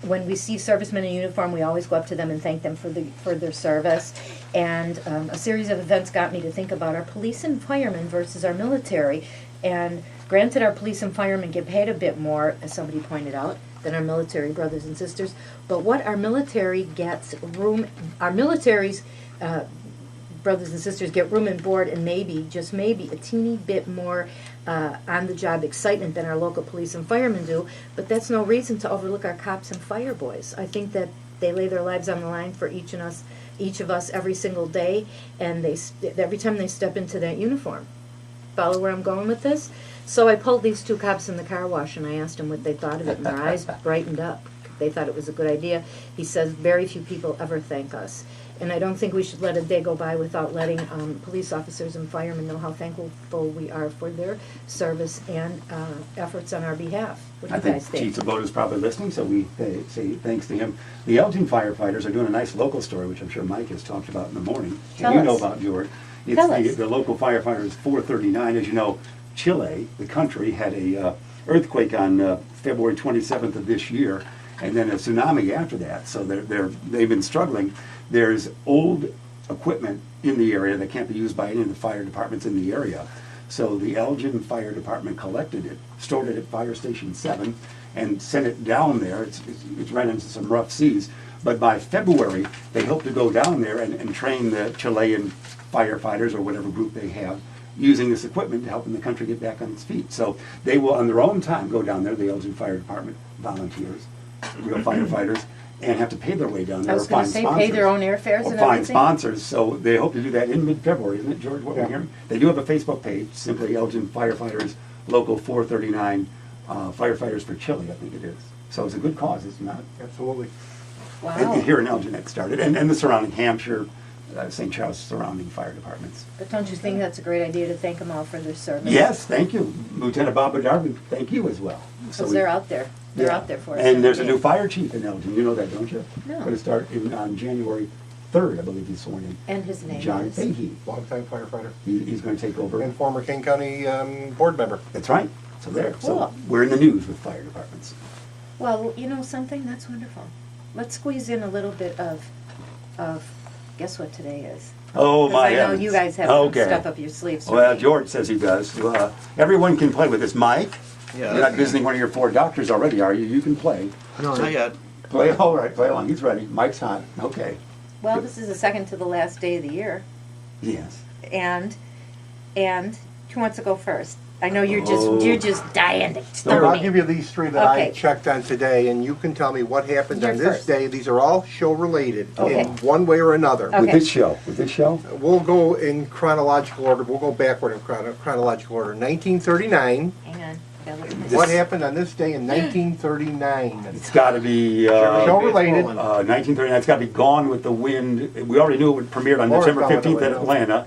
when we see servicemen in uniform, we always go up to them and thank them for their service. And a series of events got me to think about our police and firemen versus our military. And granted, our police and firemen get paid a bit more, as somebody pointed out, than our military brothers and sisters. But what our military gets our military's brothers and sisters get room and board and maybe, just maybe, a teeny bit more on-the-job excitement than our local police and firemen do, but that's no reason to overlook our cops and fire boys. I think that they lay their lives on the line for each of us every single day, and every time they step into that uniform. Follow where I'm going with this? So I pulled these two cops in the car wash, and I asked them what they thought of it, and their eyes brightened up. They thought it was a good idea. He says, very few people ever thank us. And I don't think we should let a day go by without letting police officers and firemen know how thankful we are for their service and efforts on our behalf. What do I you think guys think? Chief Sabota's probably listening, so we say thanks to him. The Elgin firefighters are doing a nice local story, which I'm sure Mike has talked about in the morning. Tell And you know us. about George. It's Tell us. the local firefighters 439. As you know, Chile, the country, had a earthquake on February 27th of this year, and then a tsunami after that. So they've been struggling. There's old equipment in the area that can't be used by any of the fire departments in the area. So the Elgin Fire Department collected it, stored it at Fire Station 7, and sent it down there. It's ran into some rough seas. But by February, they hope to go down there and train the Chilean firefighters or whatever group they have using this equipment to helping the country get back on its feet. So they will, on their own time, go down there, the Elgin Fire Department volunteers, real firefighters, and have to pay their way down there I or was going to find say, sponsors. pay their own airfares Or and find everything. sponsors. So they hope to do that in mid-February, isn't it, George? What we're Yeah. hearing? They do have a Facebook page, simply Elgin Firefighters Local 439 Firefighters for Chile, I think it is. So it's a good cause, it's not. Absolutely. Wow. Here in Elgin that started, and the surrounding Hampshire, St. Charles surrounding fire departments. But don't you think that's a great idea to thank them all for their service? Yes, thank you. Lieutenant Bob Darby, thank you as well. Because they're out there. They're out there for us. And there's a every new day. fire chief in Elgin, you know that, don't you? No. Going to start on January 3rd, I believe he's sworn in. And his name John is? Fahey. Longtime firefighter. He's going to take over. And former King County board member. That's right. So there. So Cool. we're in the news with fire departments. Well, you know something? That's wonderful. Let's squeeze in a little bit of guess what today is? Oh, my Because I know heavens. you guys have Okay. stuff up your sleeves. for Well, me. George says he does. Everyone can play with this. Mike, Yeah. you're not visiting one of your 4 doctors already, are you? You can play. No, not yet. Play, all right, play along. He's ready. Mike's hot. Okay. Well, this is the second to the last day of the year, Yes. and who wants to go first? I know you're Oh. just dying to So start I'll me. give you these 3 that I Okay. checked on today, and you can tell me what happened You're on this first. day. These are all show-related Okay. in one way or another. Okay. With this show. With this show? We'll go in chronological order. We'll go backward in chronological order. 1939. Hang on. Gotta look at my- This- What happened on this day in 1939? It's got to be Show-related. 1939. It's got to be Gone with the Wind. We already knew it premiered on Or December Gone with the 15th at Wind. Atlanta.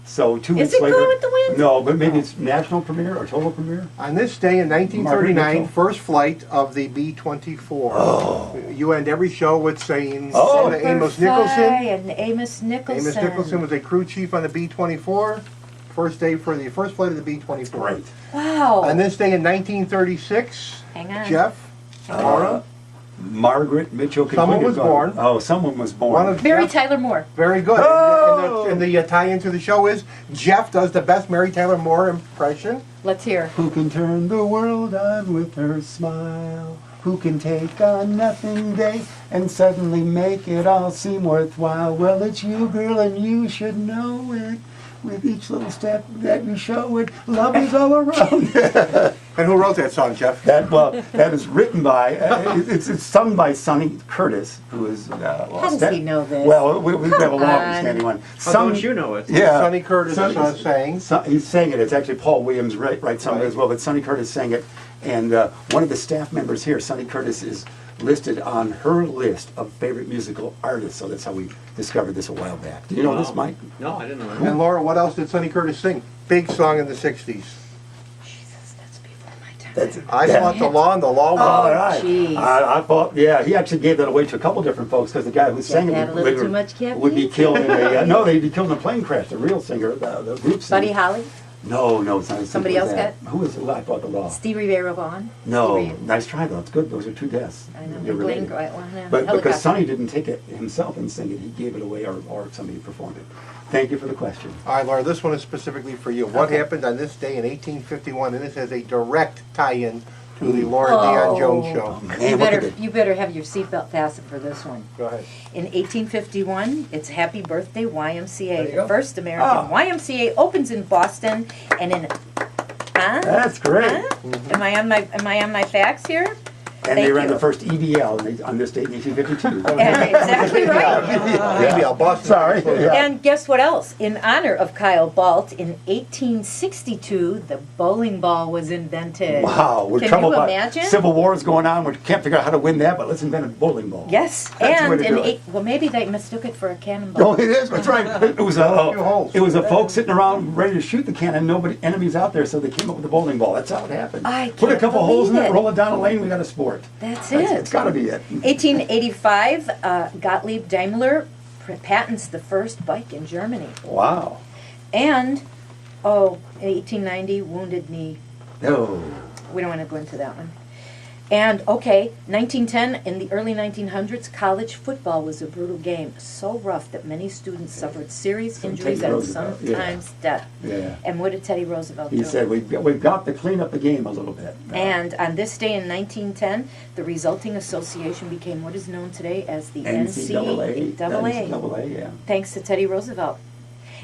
So 2 Is weeks it later. Gone with the Wind? No, but maybe it's national premiere or total premiere. On this day in 1939, Mitchell. first flight of the B-24. You end every show with saying Oh. to Amos Superfly Nicholson. and Amos Nicholson. Amos Nicholson was a crew chief on the B-24. First day for the first flight of the B-24. Great. Wow. On this day in 1936, Hang on. Jeff, Laura, Margaret Mitchell. Someone was born. Oh, someone was born. one of Mary Jeff's- Tyler Moore. Very good. Oh! And the tie-in to the show is Jeff does the best Mary Tyler Moore impression. Let's hear. Who can turn the world on with her smile? Who can take a nothing day and suddenly make it all seem worthwhile? Well, it's you, girl, and you should know it. With each little step that you show it, love is all around. And who wrote that song, Jeff? That is written by, it's sung by Sonny Curtis, who is. How does he know this? Well, we have a long on. standing one. How don't you know it? Yeah. Sonny Curtis sang. He sang it. It's actually Paul Williams writes some of it as well, but Sonny Curtis sang it. And one of the staff members here, Sonny Curtis, is listed on her list of favorite musical artists. So that's how we discovered this a while back. Do you know this, Mike? No, I didn't know that. And Laura, what else did Sonny Curtis sing? Big song in the 60s. Jesus, that's before my time. That's I Fought the Law and the Law won. All right. jeez. I thought, yeah, he actually gave that away to a couple different folks because the guy who sang had it a little too much would be caffeine? killed in a no, they'd be killed in a plane crash. The real singer, the group singer. Buddy Holly? No, it's not. as Somebody simple as else that. Who is it? I Fought the Law. Steve Rivera Vaughn? No, Stevie- nice try though. It's good. Those are 2 deaths. I know. You're related. Blink, right, well, no, But helicopter. because Sonny didn't take it himself and sing it, he gave it away or somebody performed it. Thank you for the question. All right, Laura, this one is specifically for you. What Okay. happened on this day in 1851? And this has a direct tie-in to the Ooh. Laura Dion-Jones Oh. show. Man, look at it. You better have your seatbelt fastened for this one. Go ahead. In 1851, it's Happy Birthday There YMCA. you The go. first American Ah. YMCA opens in Boston, and in. Huh? That's great. Huh? Am I on my facts here? And they Thank ran you. the first EBL on this date in 1852. Exactly right. Maybe I'll bust it. Sorry. Yeah. And guess what else? In honor of Kyle Balt, in 1862, the bowling ball was invented. Wow, we're Can troubled you by imagine? civil wars going on. We can't figure out how to win that, but let's invent a bowling ball. Yes, That's the way and to in do it. well, maybe they mistook it for a cannonball. Oh, it is. That's right. It was few holes. a folks sitting around ready to shoot the cannon. Nobody, enemies out there, so they came up with the bowling ball. That's how it happened. I Put a can't couple holes in believe it, it. roll it down a lane. We got a sport. That's It's it. got to be it. 1885, Gottlieb Daimler patents the first bike in Germany. Wow. And, 1890, Wounded Knee. Oh. We don't want to go into that one. And, 1910, in the early 1900s, college football was a brutal game, so rough that many students suffered serious So injuries Teddy and Roosevelt, sometimes death. Yeah. And what did Teddy Roosevelt He do? said we've got to clean up the game a little bit. And on this day in 1910, the resulting association became what is known today as the NCAA. NCAA. NCAA, yeah. Thanks to Teddy Roosevelt.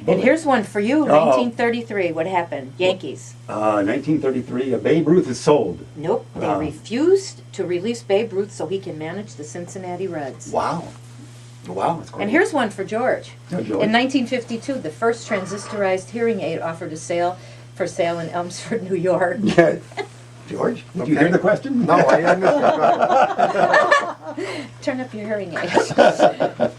And here's one for you, Uh-oh. 1933. What happened? Yankees. 1933, Babe Ruth is sold. Nope. They refused to release Babe Ruth so he can manage the Cincinnati Reds. Wow. Wow, that's great. And here's one for George. Oh, George. In 1952, the first transistorized hearing aid offered for sale in Elmsford, New York. Yeah. George, did you hear the question? No, I understand. Turn up your hearing aid.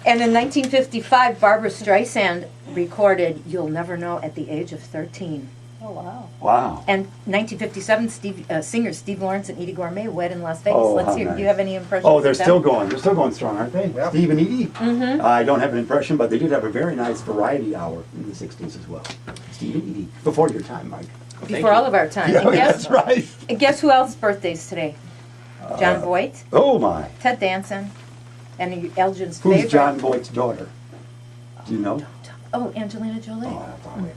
And in 1955, Barbara Streisand recorded "You'll Never Know" at the age of 13. Oh, wow. Wow. And 1957, singers Steve Lawrence and Edie Gourmet wed in Las Vegas. Oh, Let's how hear. nice. Do you have any impressions? Oh, they're of them? still going. They're still going strong, aren't they? Yeah. Steve and Edie? Mm-hmm. I don't have an impression, but they did have a very nice variety hour in the 60s as well. Steve and Edie. Before your time, Mike. Before all of our time. Yeah, And that's right. guess who else's birthday's today? John Voight, Oh, my. Ted Danson, and Elgin's Who's favorite. John Voight's daughter? Do you know? Oh, Angelina Jolie. Oh, I thought we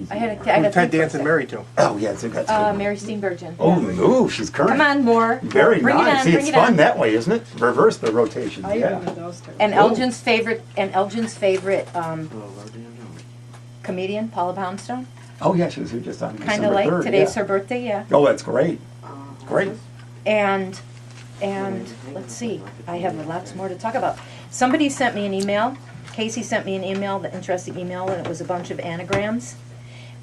I got Who's to Ted think for a Danson sec. married to? Oh, yeah, that's a good one. Mary Steenburgen. Oh, no, she's current. Come on, more. Very bring nice. It on, See, bring it's it fun on. that way, isn't it? Reverse the rotation. I Yeah. even knew those two. And Oh. Elgin's favorite, comedian, Paula Poundstone. Oh, yeah, she was here just on Kind December of like 3rd, today's yeah. her birthday, yeah. Oh, that's great. Great. And let's see, I have lots more to talk about. Somebody sent me an email. Casey sent me an email, the interesting email, and it was a bunch of anagrams.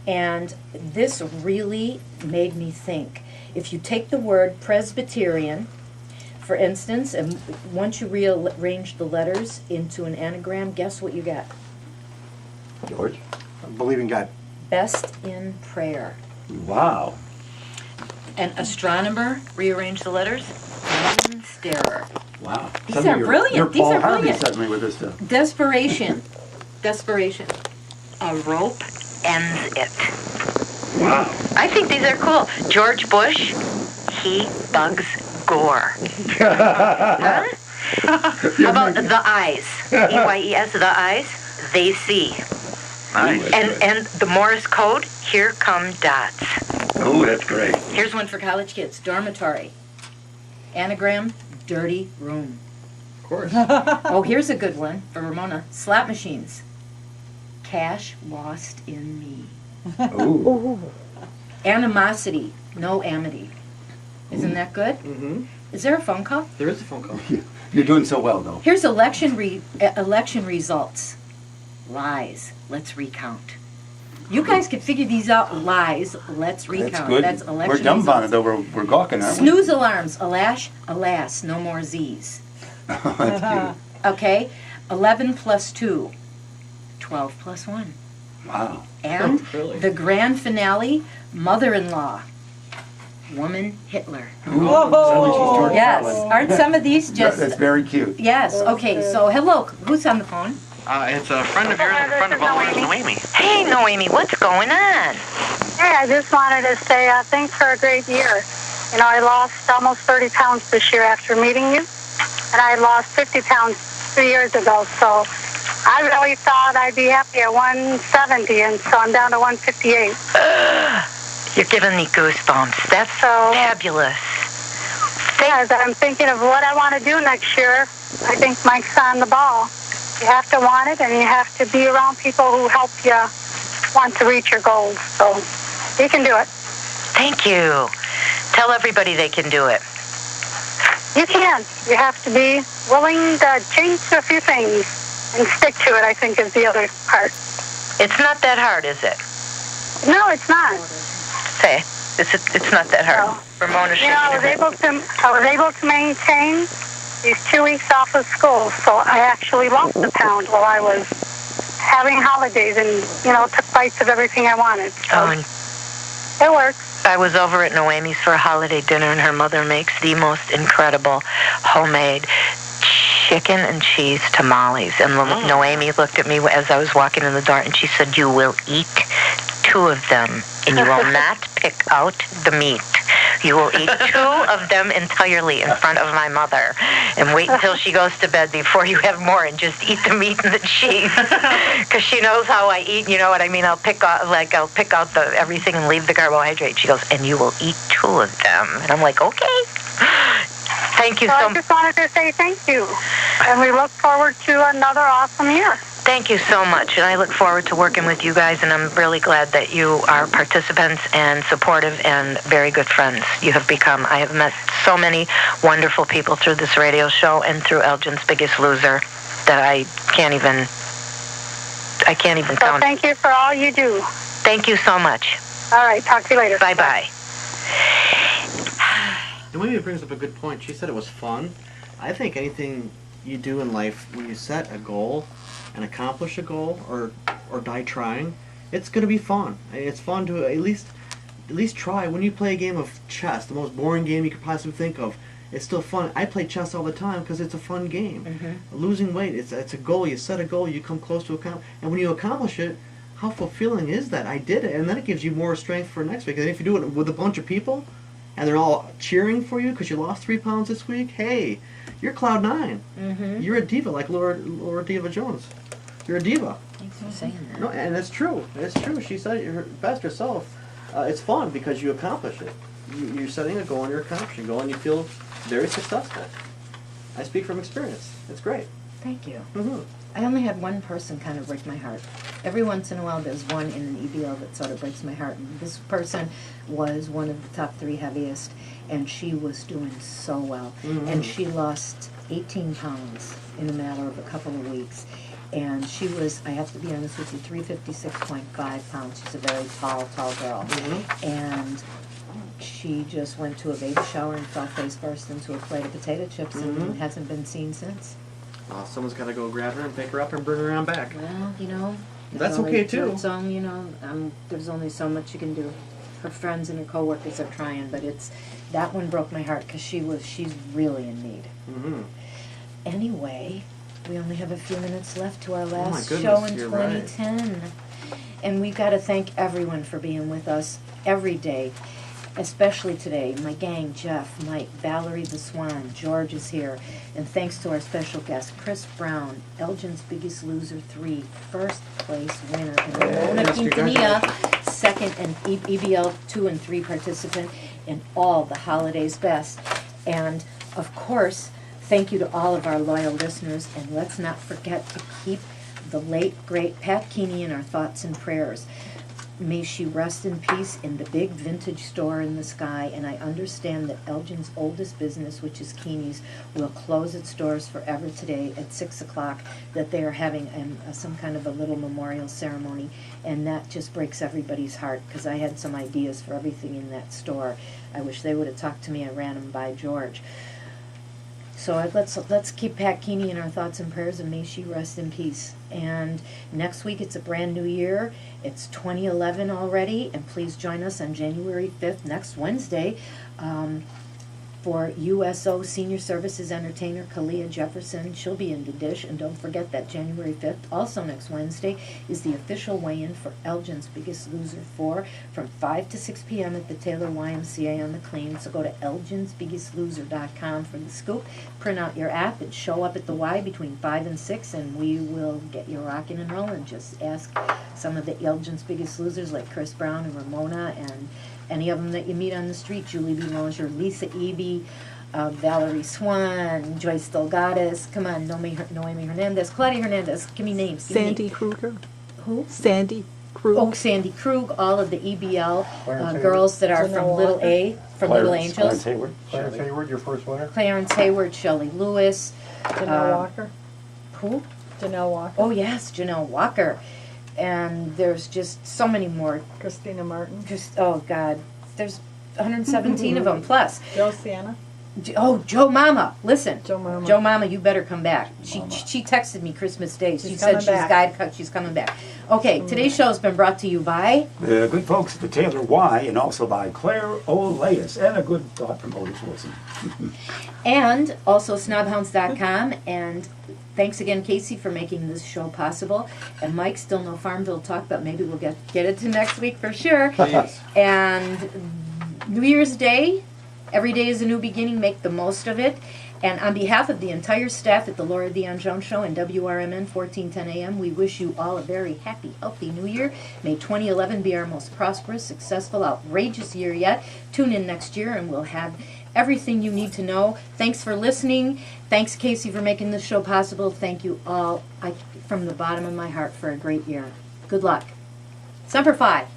And this really made me think. If you take the word Presbyterian, for instance, and once you rearrange the letters into an anagram, guess what you get? George? I believe in God. Best in prayer. Wow. An astronomer, rearrange the letters, moon starer. Wow. These Suddenly are you're- brilliant. You're These Paul are Harvey brilliant. suddenly with this stuff. Desperation. Desperation. A rope ends it. Wow. I think these are cool. George Bush, he bugs Gore. Huh? How about the eyes? EYES, the eyes, they see. Nice. And the Morse code, here come dots. Oh, that's great. Here's one for college kids. Dormitory. Anagram, dirty room. Of course. Oh, here's a good one for Ramona. Slot machines. Cash lost in me. Ooh. Animosity, no amity. Isn't that good? Mm-hmm. Is there a phone call? There is a phone call. You're doing so well, though. Here's election results. Lies. Let's recount. You guys can figure these out. Lies. Let's recount. That's good. That's election We're dumbfounded, results. though. We're gawking, aren't we? Snooze alarms. Alas, no more Z's. That's Okay? 11 plus 2. 12 plus 1. cute. Wow. And Really? the grand finale, mother-in-law. Woman Hitler. Ooh. Suddenly she's George Yes. Carlin. Aren't some of these just... That's very cute. Yes. Okay, so hello. Who's on the phone? It's a friend of yours and a friend of ours, Noemi. Hey, Noemi, what's going on? Hey, I just wanted to say thanks for a great year. You know, I lost almost 30 pounds this year after meeting you, and I lost 50 pounds 3 years ago, so I really thought I'd be happy at 170, and so I'm down to 158. You're giving me goosebumps. That's So- fabulous. As I'm thinking of what I want to do next year, I think Mike's on the ball. You have to want it, and you have to be around people who help you want to reach your goals. So you can do it. Thank you. Tell everybody they can do it. You can. You have to be willing to change a few things and stick to it, I think, is the other part. It's not that hard, is it? No, it's not. Say, it's not that hard. Ramona, You know, I was able to maintain these 2 weeks off of school, so I actually lost a pound while I was having holidays and, you know, took bites of everything I wanted. So and it works. I was over at Noemi's for a holiday dinner, and her mother makes the most incredible homemade chicken and cheese tamales. And Noemi looked at me as I was walking in the door, and she said, "You will eat 2 of them, and you will not pick out the meat. You will eat 2 of them entirely in front of my mother, and wait until she goes to bed before you have more, and just eat the meat and the cheese." Because she knows how I eat. You know what I mean? I'll pick out the everything and leave the carbohydrate. She goes, "And you will eat 2 of them," and I'm like, "Okay." Thank you So so I much. just wanted to say thank you, and we look forward to another awesome year. Thank you so much, and I look forward to working with you guys, and I'm really glad that you are participants and supportive and very good friends you have become. I have met so many wonderful people through this radio show and through Elgin's Biggest Loser that I can't even Well, count. thank you for all you do. Thank you so much. All right, talk to you later. Bye-bye. And maybe it brings up a good point. She said it was fun. I think anything you do in life, when you set a goal and accomplish a goal, or die trying, it's going to be fun. It's fun to at least try. When you play a game of chess, the most boring game you could possibly think of, it's still fun. I play chess all the time because it's a fun game. Mm-hmm. Losing weight, it's a goal. You set a goal, you come close to accomplish, and when you accomplish it, how fulfilling is that? I did it, and then it gives you more strength for next week. And if you do it with a bunch of people, and they're all cheering for you because you lost 3 pounds this week, hey, you're cloud 9. Mm-hmm. You're a diva, like Laura Dion-Jones. You're a diva. Thanks for saying that. No, and it's true. It's true. She said it her best herself. It's fun because you accomplish it. You're setting a goal and you're accomplishing a goal, and you feel very successful. I speak from experience. It's great. Thank you. Mm-hmm. I only had one person kind of break my heart. Every once in a while there's one in an EBL that sort of breaks my heart. And this person was one of the top 3 heaviest, and she was doing so well. Mm-hmm. And she lost 18 pounds in a matter of a couple of weeks. And she was, I have to be honest with you, 356.5 pounds. She's a very tall girl. Mm-hmm. And she just went to a baby shower and fell face first into a plate of potato chips Mm-hmm. and hasn't been seen since. Someone's got to go grab her and pick her up and bring her around back. Well, you know. That's okay, too. It's you know, there's only so much you can do. Her friends and her coworkers are trying, but that one broke my heart because she's really in need. Mm-hmm. Anyway, we only have a few minutes left to our last goodness, show in you're right. 2010. And we've got to thank everyone for being with us every day, especially today. My gang, Jeff, Mike, Valerie the Swan, George is here. And thanks to our special guest, Chris Brown, Elgin's Biggest Loser 3, first place winner. And Ramona Yes, Quintanilla, second and EBL 2 and 3 participant in all the holidays best. And, of course, thank you to all of our loyal listeners. And let's not forget to keep the late, great Pat Keeney in our thoughts and prayers. May she rest in peace in the big vintage store in the sky, and I understand that Elgin's oldest business, which is Keeney's, will close its doors forever today at 6 o'clock, that they are having some kind of a little memorial ceremony, and that just breaks everybody's heart, because I had some ideas for everything in that store. I wish they would have talked to me. I ran them by George. So let's keep Pat Keeney in our thoughts and prayers, and may she rest in peace. And next week it's a brand new year. It's 2011 already, and please join us on January 5th, next Wednesday, for USO Senior Services entertainer Kalia Jefferson. She'll be in the dish, and don't forget that January 5th, also next Wednesday, is the official weigh-in for Elgin's Biggest Loser 4 from 5 to 6 p.m. at the Taylor YMCA on the Clean. So go to elginsbiggestloser.com for the scoop, print out your app, and show up at the Y between 5 and 6, and we will get you rocking and rolling. Just ask some of the Elgin's Biggest Losers like Chris Brown and Ramona, and any of them that you meet on the street, Julie Belanger, Lisa Eby, Valerie Swan, Joyce Delgadas, come on, Noemi Hernandez, Claudia Hernandez, give me names. Give me Sandy names. Kruger. Who? Sandy Krug. Oh, Sandy Krug, all of the EBL girls that are from Little A, from Little Angels. Clarence Hayward. Clarence Hayward, your first winner? Clarence Hayward, Shelley Lewis. Janelle Walker. Who? Janelle Walker. Oh, yes, Janelle Walker. And there's just so many more. Christina Martin. Just, oh, God. There's 117 of them plus. Joe Sienna. Oh, Joe Mama. Listen. Joe Mama. Joe Mama, you better come back. She texted me Christmas Day. She She's said coming back. she's coming back. Okay, today's show has been brought to you by... The good folks at the Taylor Y, and also by Claire O'Leas, and a good thought from Otis Wilson. And also snobhounds.com. And thanks again, Casey, for making this show possible. And Mike, still no Farmville talk, but maybe we'll get it to next week for sure. Please. And New Year's Day, every day is a new beginning. Make the most of it. And on behalf of the entire staff at the Laura Dion-Jones Show and WRMN 1410 AM, we wish you all a very happy, healthy New Year. May 2011 be our most prosperous, successful, outrageous year yet. Tune in next year and we'll have everything you need to know. Thanks for listening. Thanks, Casey, for making this show possible. Thank you all from the bottom of my heart for a great year. Good luck. Semper Fi.